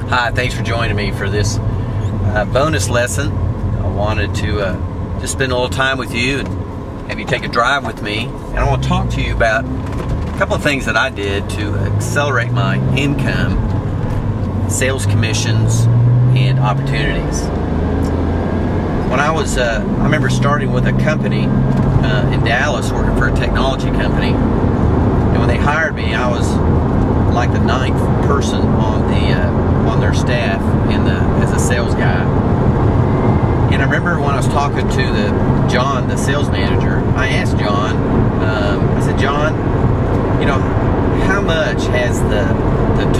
Hi, thanks for joining me for this bonus lesson. I wanted to just spend a little time with you and have you take a drive with me. And I want to talk to you about a couple of things that I did to accelerate my income, sales commissions, and opportunities. When I remember starting with a company in Dallas, working for a technology company. And when they hired me, I was like the 9th person on their staff as a sales guy. And I remember when I was talking to John, the sales manager, I asked John, I said, John, how much has the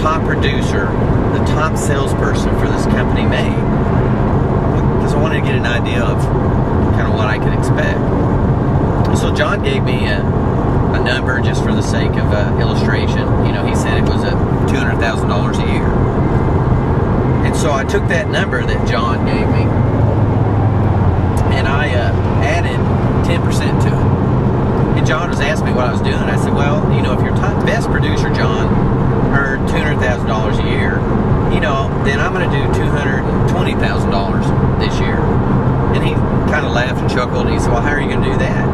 top producer, the top salesperson for this company made? Because I wanted to get an idea of kind of what I could expect. So John gave me a number just for the sake of illustration. He said it was $200,000 a year. And so I took that number that John gave me and I added 10% to it. And John was asking me what I was doing. I said, well, if your top best producer, John, earned $200,000 a year, then I'm going to do $220,000 this year. And he kind of laughed and chuckled, and he said, well, how are you going to do that?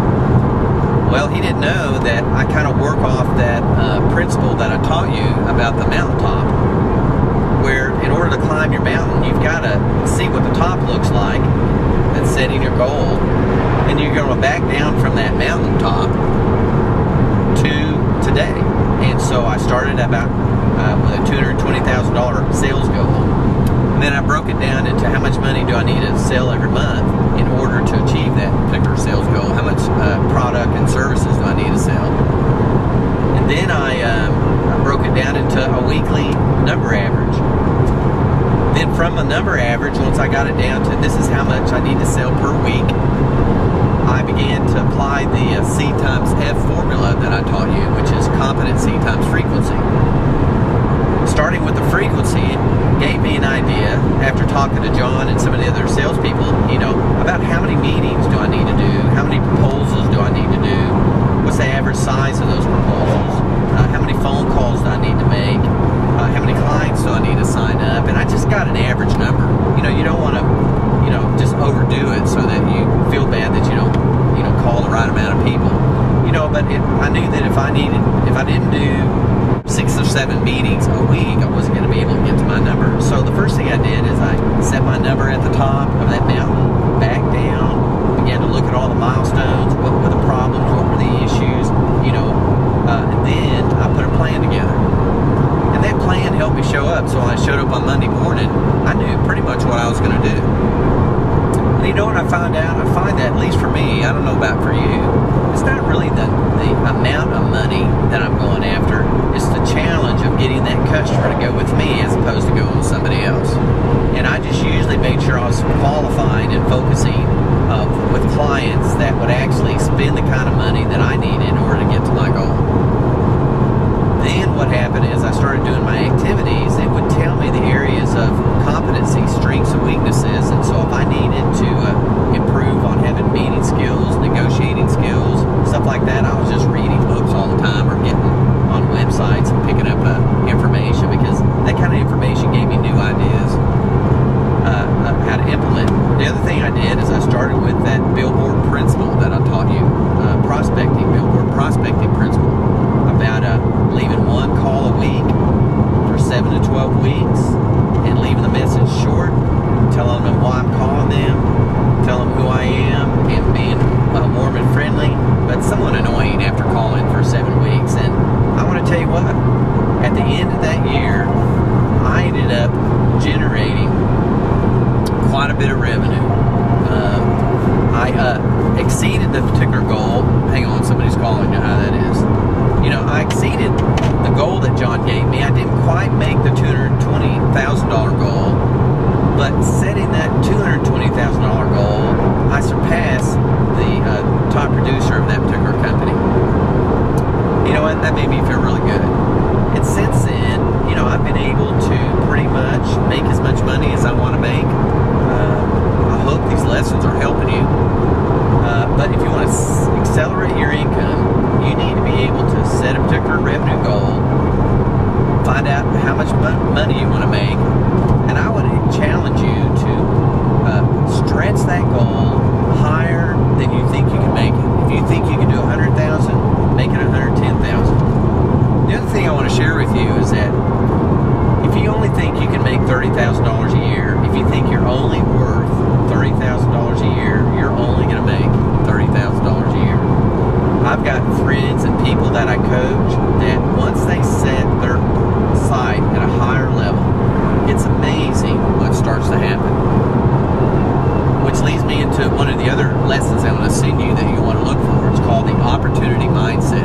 Well, he didn't know that I kind of work off that principle that I taught you about the mountaintop, where in order to climb your mountain, you've got to see what the top looks like. That's setting your goal, and you're going to back down from that mountaintop to today. And so I started about with a $220,000 sales goal, and then I broke it down into how much money do I need to sell every month in order to achieve that particular sales goal. How much product and services do I need to sell? And then I broke it down into a weekly number average. Then from a number average, once I got it down to this is how much I need to sell per week, I began to apply the C times F formula that I taught you, which is competency times frequency. Starting with the frequency, it gave me an idea, after talking to John and some of the other salespeople, about how many meetings do I need to do, how many proposals do I need to do, what's the average size of those proposals, how many phone calls do I need to make, how many clients do I need to sign up, and I just got an average number. You don't want to, just overdo it so that you feel bad that you don't, call the right amount of people. But I knew that if I didn't do 6 or 7 meetings a week, I wasn't going to be able to get to my number. So the first thing I did is I set my number at the top of that mountain, back down, began to look at all the milestones, what were the problems, what were the issues, and then I put a plan together. And that plan helped me show up. So when I showed up on Monday morning, I knew pretty much what I was going to do. And what I found out? I find that, at least for me, I don't know about for you, it's not really the amount of money that I'm going after. It's the challenge of getting that customer to go with me as opposed to going with somebody else. And I just usually made sure I was qualifying and focusing with clients that would actually spend the kind of money that I needed in order to get to my goal. Then what happened is I started doing my activities. It would tell me the areas of competency, strengths, and weaknesses. And so if I needed to improve on having meeting skills, negotiating skills, stuff like that, I was just reading books all the time or getting on websites and picking up information, because that kind of information gave me new ideas how to implement. The other thing I did is I started with that billboard principle that I taught you, billboard prospecting principle, about leaving one call a week for 7 to 12 weeks and leaving the message short, telling them why I'm calling them, telling them who I am, and being warm and friendly, but somewhat annoying after calling for 7 weeks. And I want to tell you what, at the end of that year, I ended up generating quite a bit of revenue. I exceeded the particular goal. Hang on, somebody's calling me. How that is. I exceeded the goal that John gave me. I didn't quite make the $220,000 goal, but setting that $220,000 goal, I surpassed the top producer of that particular company. What? That made me feel really good. And since then, I've been able to pretty much make as much money as I want to make. I hope these lessons are helping you. But if you want to accelerate your income, you need to be able to set a particular revenue goal, find out how much money you want to make, and I would challenge you to stretch that goal higher than you think you can make it. If you think you can do 100,000, make it 110,000. The other thing I want to share with you is that if you only think you can make $30,000 a year, if you think you're only worth $30,000 a year, you're only going to make $30,000 a year. I've got friends and people that I coach that once they set their sight at a higher level, it's amazing what starts to happen. Which leads me into one of the other lessons I'm going to send you that you want to look for. It's called the opportunity mindset.